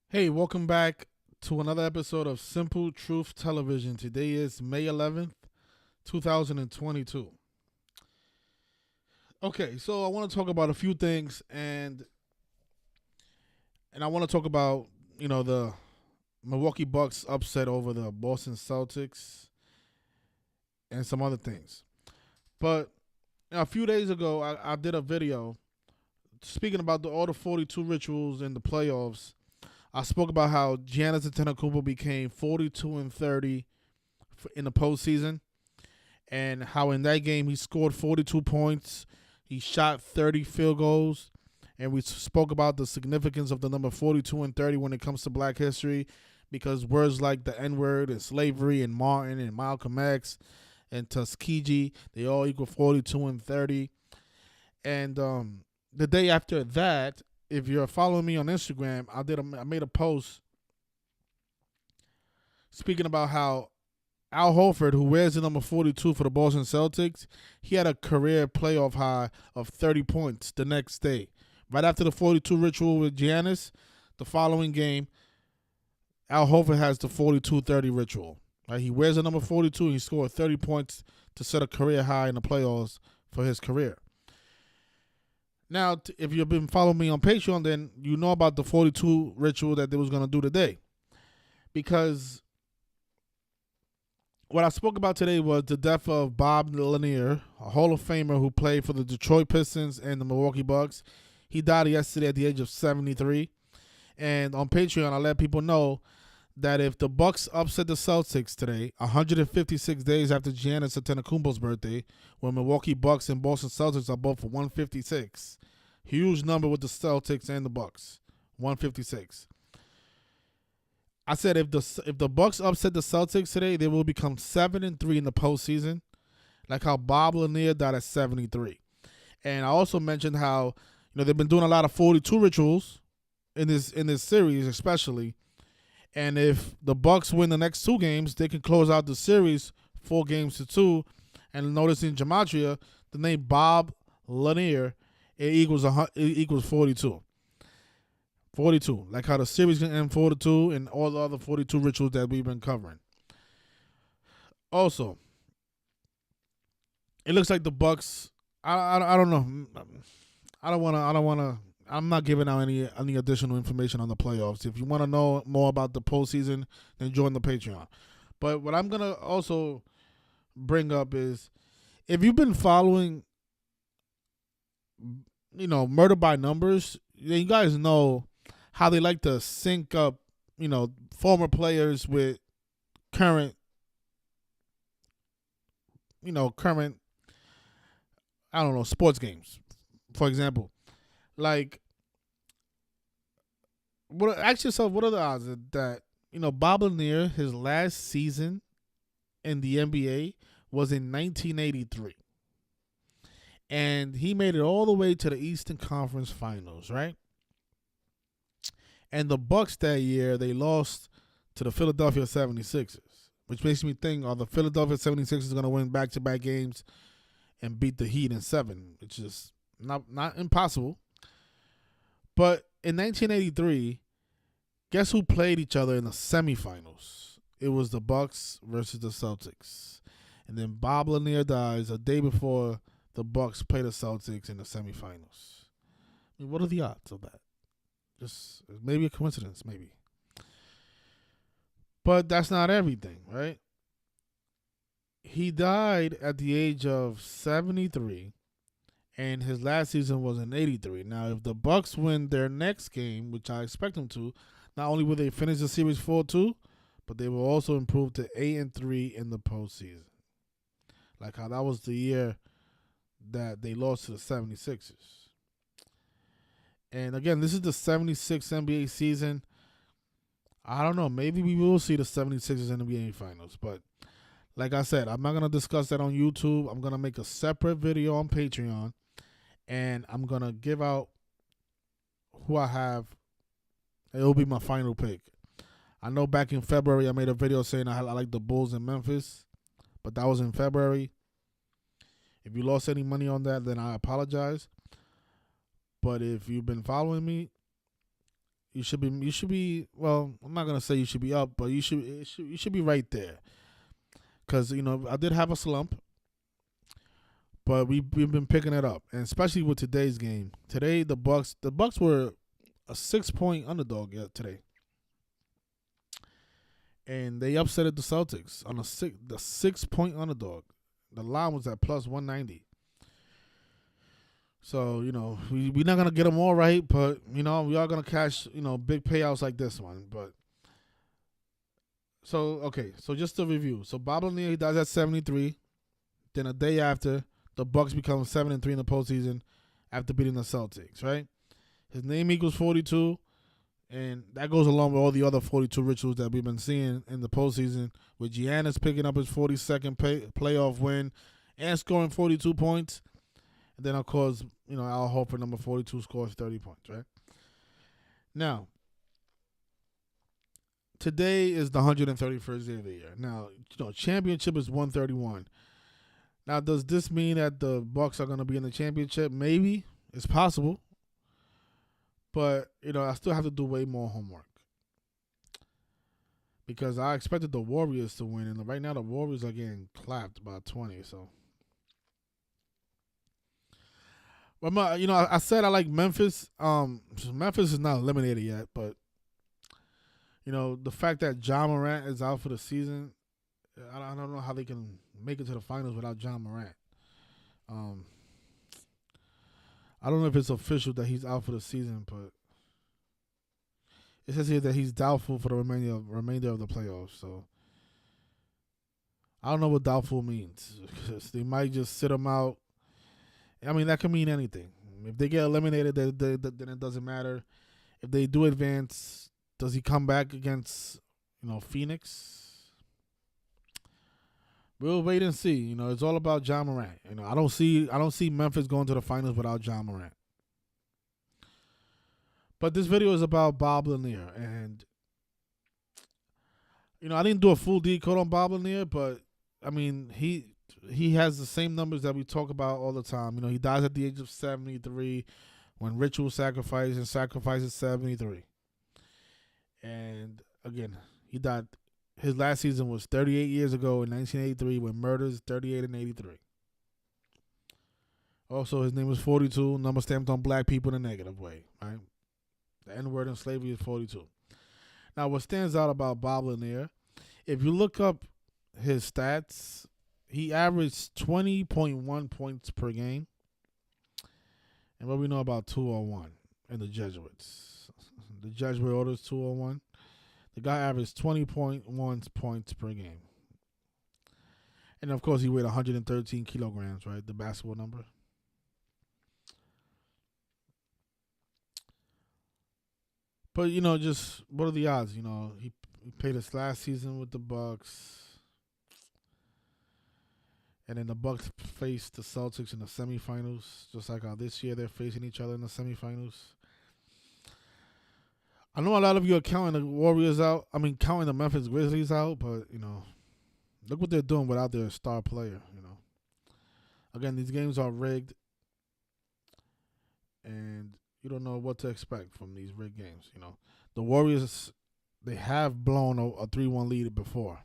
Hey, welcome back to another episode of Simple Truth Television. Today is May 11th, 2022. Okay, so I want to talk about a few things and I want to talk about, the Milwaukee Bucks upset over the Boston Celtics and some other things. But a few days ago, I did a video speaking about all the 42 rituals in the playoffs. I spoke about how Giannis Antetokounmpo became 42 and 30 in the postseason, and how in that game he scored 42 points, he shot 30 field goals, and we spoke about the significance of the number 42 and 30 when it comes to Black history, because words like the N-word and slavery and Martin and Malcolm X and Tuskegee, they all equal 42 and 30. And the day after that, if you're following me on Instagram, I made a post speaking about how Al Horford, who wears the number 42 for the Boston Celtics, he had a career playoff high of 30 points the next day. Right after the 42 ritual with Giannis, the following game, Al Horford has the 42-30 ritual. Right? He wears the number 42 and he scored 30 points to set a career high in the playoffs for his career. Now, if you've been following me on Patreon, then you know about the 42 ritual that they was going to do today. Because what I spoke about today was the death of Bob Lanier, a Hall of Famer who played for the Detroit Pistons and the Milwaukee Bucks. He died yesterday at the age of 73. And on Patreon, I let people know that if the Bucks upset the Celtics today, 156 days after Giannis Antetokounmpo's birthday, when Milwaukee Bucks and Boston Celtics are both for 156, huge number with the Celtics and the Bucks, 156. I said if the Bucks upset the Celtics today, they will become 7-3 in the postseason, like how Bob Lanier died at 73. And I also mentioned how they've been doing a lot of 42 rituals in this series, especially. And if the Bucks win the next two games, they can close out the series 4-2. And notice in gematria, the name Bob Lanier, it equals 42. 42, like how the series can end 42 and all the other 42 rituals that we've been covering. Also, it looks like the Bucks. I don't know. I'm not giving out any additional information on the playoffs. If you want to know more about the postseason, then join the Patreon. But what I'm gonna also bring up is, if you've been following, Murder by Numbers, then you guys know how they like to sync up, former players with current, current, I don't know, sports games. For example, like, ask yourself, what are the odds that Bob Lanier, his last season in the NBA was in 1983, and he made it all the way to the Eastern Conference Finals, right? And the Bucks that year, they lost to the Philadelphia 76ers, which makes me think, are the Philadelphia 76ers going to win back-to-back games and beat the Heat in 7, which is not impossible. But in 1983, guess who played each other in the semifinals? It was the Bucks versus the Celtics. And then Bob Lanier dies a day before the Bucks play the Celtics in the semifinals. I mean, what are the odds of that? Just maybe a coincidence, maybe. But that's not everything, right? He died at the age of 73, and his last season was in 83. Now, if the Bucks win their next game, which I expect them to, not only will they finish the series 4-2, but they will also improve to 8-3 in the postseason. Like how that was the year that they lost to the 76ers. And again, this is the 76 NBA season. I don't know. Maybe we will see the 76ers in the NBA Finals. But like I said, I'm not going to discuss that on YouTube. I'm going to make a separate video on Patreon. And I'm going to give out who I have. It will be my final pick. I know back in February I made a video saying I like the Bulls in Memphis. But that was in February. If you lost any money on that, then I apologize. But if you've been following me, You should be. Well, I'm not gonna say you should be up, but you should be right there. Cause I did have a slump, but we've been picking it up, and especially with today's game. Today the Bucks were a 6 point underdog today, and they upset the Celtics on the 6 point underdog. The line was at plus 190. So we're not gonna get them all right, but we are gonna cash big payouts like this one. But so okay, so just to review, so Bob Lanier, he dies at 73. Then a day after, the Bucks become 7-3 in the postseason after beating the Celtics. Right, his name equals 42, and that goes along with all the other 42 rituals that we've been seeing in the postseason, with Giannis picking up his 42nd playoff win and scoring 42 points. And then, of course, Al Horford, number 42, scores 30 points, right? Now, today is the 131st day of the year. Now, championship is 131. Now, does this mean that the Bucks are going to be in the championship? Maybe. It's possible. But, I still have to do way more homework. Because I expected the Warriors to win, and right now the Warriors are getting clapped by 20, so... But I said I like Memphis. Memphis is not eliminated yet, but the fact that Ja Morant is out for the season, I don't know how they can make it to the finals without Ja Morant. I don't know if it's official that he's out for the season, but it says here that he's doubtful for the remainder of the playoffs. So I don't know what doubtful means, because they might just sit him out. I mean, that could mean anything. If they get eliminated, then it doesn't matter. If they do advance, does he come back against, Phoenix? We'll wait and see. It's all about Ja Morant. I don't see Memphis going to the finals without Ja Morant. But this video is about Bob Lanier, and I didn't do a full decode on Bob Lanier, but I mean he has the same numbers that we talk about all the time. He dies at the age of 73 when ritual sacrifices 73. And again, he died. His last season was 38 years ago in 1983 when murders 38 and 83. Also, his name was 42, number stamped on black people in a negative way, right? The N-word in slavery is 42. Now, what stands out about Bob Lanier, if you look up his stats, he averaged 20.1 points per game. And what we know about 201 and the Jesuits. The Jesuit orders 201. The guy averaged 20.1 points per game. And, of course, he weighed 113 kilograms, right? The basketball number. But, just what are the odds? He played his last season with the Bucks. And then the Bucks faced the Celtics in the semifinals, just like how this year they're facing each other in the semifinals. I know a lot of you are counting the Warriors out. I mean, counting the Memphis Grizzlies out, but, look what they're doing without their star player, Again, these games are rigged, and you don't know what to expect from these rigged games, The Warriors, they have blown a 3-1 lead before.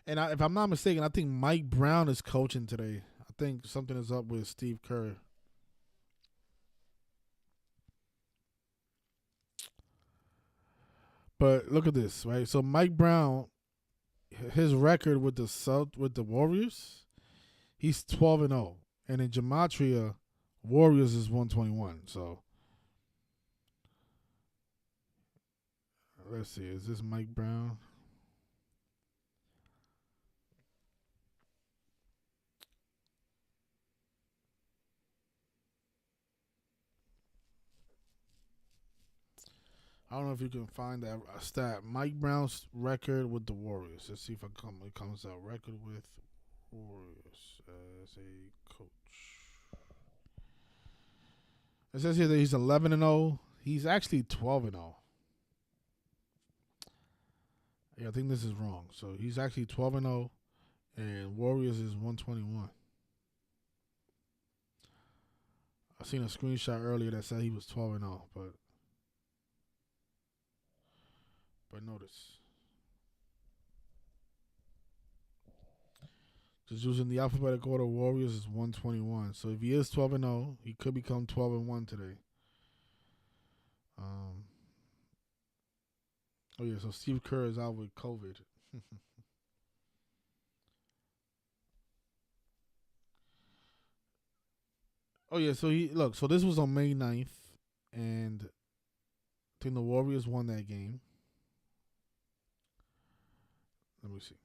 And if I'm not mistaken, I think Mike Brown is coaching today. I think something is up with Steve Kerr. But look at this, right? So Mike Brown, his record with the Warriors, he's 12-0, and in gematria, Warriors is 121. So let's see, is this Mike Brown? I don't know if you can find that stat. Mike Brown's record with the Warriors. Let's see if it comes out. Record with Warriors as a coach. It says here that he's 11-0. He's actually 12-0. Yeah, I think this is wrong. So he's actually 12-0, and Warriors is 121. I seen a screenshot earlier that said he was 12-0, but I notice. Just using the alphabetical order, Warriors is 121. So if he is 12-0, he could become 12-1 today. Um. Oh yeah, so Steve Kerr is out with COVID. Oh yeah, so he look. So this was on May 9th, and I think the Warriors won that game. Let me see.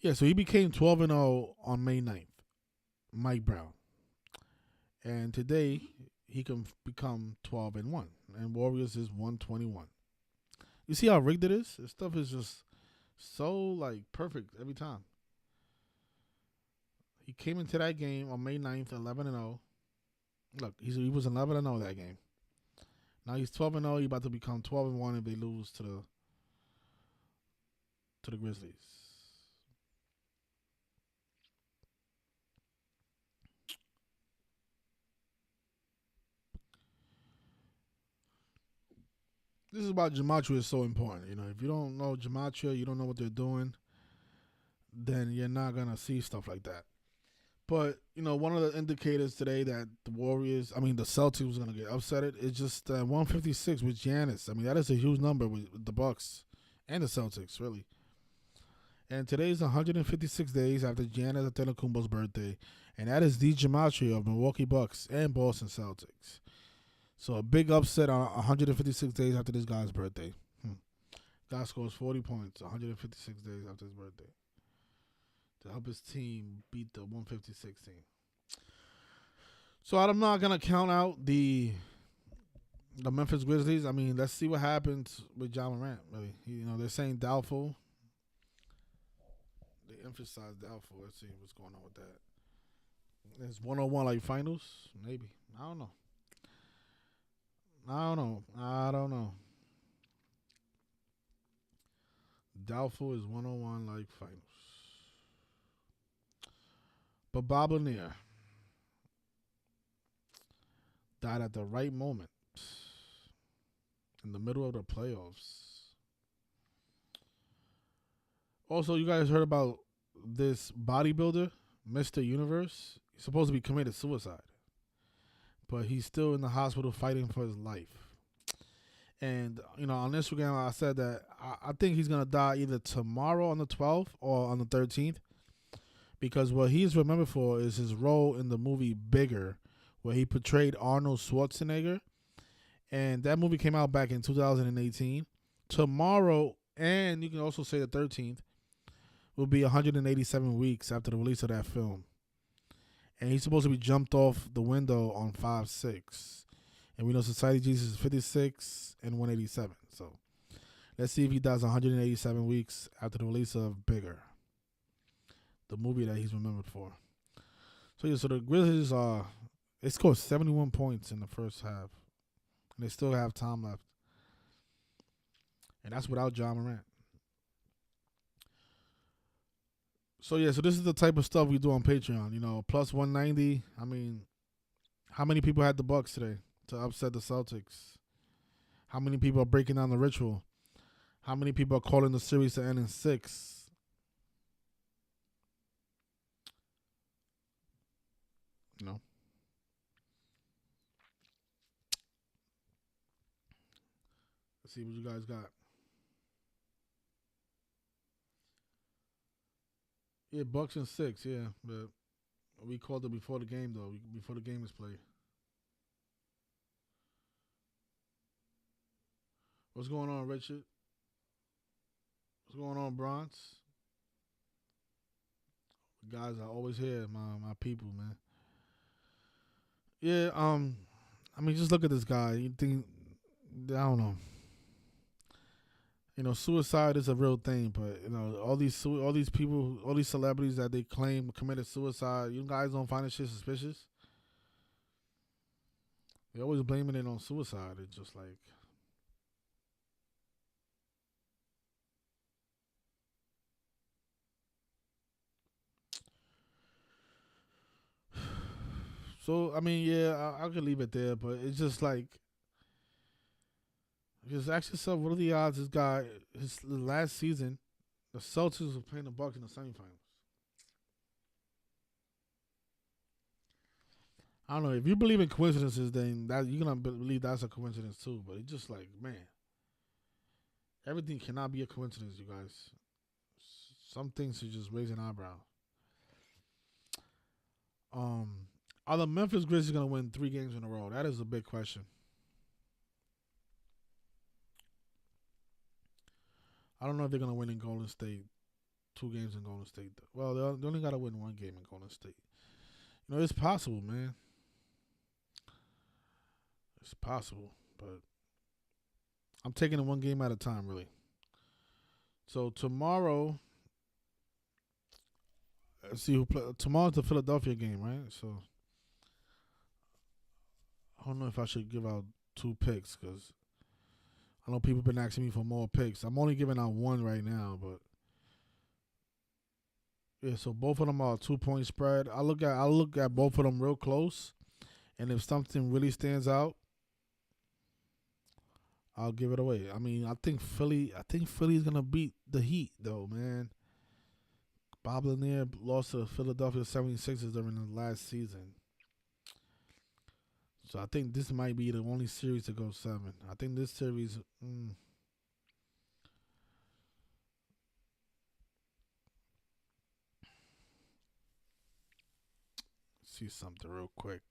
Yeah, so he became 12-0 on May 9th, Mike Brown. And today he can become 12-1, and Warriors is 121. You see how rigged it is? This stuff is just so like perfect every time. He came into that game on May 9th, 11-0. Look, he was 11-0 that game. Now he's 12-0. He's about to become 12-1 if they lose to the Grizzlies. This is about gematria is so important. You know, if you don't know gematria, you don't know what they're doing, then you're not gonna see stuff like that. But you know, one of the indicators today that the Celtics was gonna get upset is just 156 with Giannis. I mean, that is a huge number with the Bucks and the Celtics, really. And today's 156 days after Giannis Antetokounmpo's birthday, and that is the gematria of Milwaukee Bucks and Boston Celtics. So a big upset on 156 days after this guy's birthday. Guy scores 40 points 156 days after his birthday to help his team beat the 156 team. So I'm not gonna count out the Memphis Grizzlies. I mean, let's see what happens with Ja Morant. Really, they're saying doubtful. They emphasize doubtful. Let's see what's going on with that. It's 101 like finals, maybe. I don't know. I don't know. Doubtful is 101 like finals. But Bob Lanier died at the right moment in the middle of the playoffs. Also, you guys heard about this bodybuilder, Mr. Universe? He's supposed to be committed suicide, but he's still in the hospital fighting for his life. And, on Instagram, I said that I think he's going to die either tomorrow on the 12th or on the 13th, because what he's remembered for is his role in the movie Bigger, where he portrayed Arnold Schwarzenegger. And that movie came out back in 2018. Tomorrow, and you can also say the 13th, will be 187 weeks after the release of that film. And he's supposed to be jumped off the window on 5/6. And we know Society Jesus is 56 and 187. So let's see if he dies 187 weeks after the release of Bigger, the movie that he's remembered for. So yeah, so the Grizzlies they scored 71 points in the first half, and they still have time left, and that's without Ja Morant. So yeah, so this is the type of stuff we do on Patreon. Plus 190. I mean, how many people had the Bucks today to upset the Celtics? How many people are breaking down the ritual? How many people are calling the series to end in 6? Let's see what you guys got. Yeah, Bucks in 6. Yeah, but we called it before the game though. Before the game is played. What's going on, Richard? What's going on, Bronx? Guys are always here, my people, man. Yeah, just look at this guy. You think, I don't know. Suicide is a real thing, but all these people, all these celebrities that they claim committed suicide, you guys don't find this shit suspicious? They're always blaming it on suicide. It's just like, So I mean, yeah, I could leave it there, but it's just like, just ask yourself, what are the odds this guy, his last season, the Celtics were playing the Bucks in the semifinals. I don't know if you believe in coincidences, then that you're gonna believe that's a coincidence too. But it's just like, man, everything cannot be a coincidence, you guys. Some things are just raising eyebrow. Um, are the Memphis Grizzlies gonna win 3 games in a row? That is a big question. I don't know if they're gonna win in Golden State. 2 games in Golden State. Well, they only gotta win 1 game in Golden State. You know, it's possible, man. It's possible, but I'm taking it 1 game at a time, really. So tomorrow, let's see who play. Tomorrow's the Philadelphia game, right? So I don't know if I should give out 2 picks because I know people have been asking me for more picks. I'm only giving out 1 right now, but yeah. So both of them are 2 point spread. I look at both of them real close, and if something really stands out, I'll give it away. I mean, I think Philly's gonna beat the Heat though, man. Bob Lanier lost to the Philadelphia 76ers during the last season. So I think this might be the only series to go 7. I think this series. See something real quick.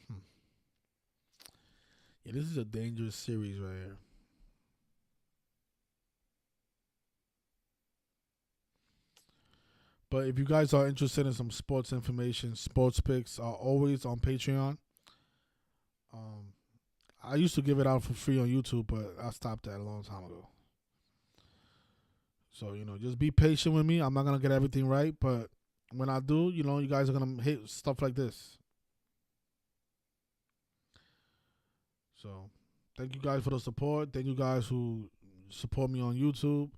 Hmm. Yeah, this is a dangerous series right here. But if you guys are interested in some sports information, sports picks are always on Patreon. Um, I used to give it out for free on YouTube, but I stopped that a long time ago. So, just be patient with me. I'm not going to get everything right, but when I do, you guys are going to hit stuff like this. So, thank you guys for the support. Thank you guys who support me on YouTube.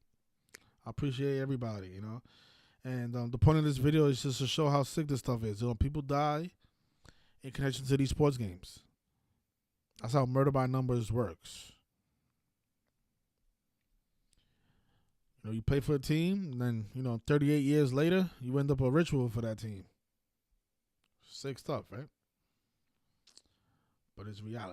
I appreciate everybody. And the point of this video is just to show how sick this stuff is. People die in connection to these sports games. That's how murder by numbers works. You play for a team, and then, 38 years later, you end up a ritual for that team. Sick stuff, right? But it's reality.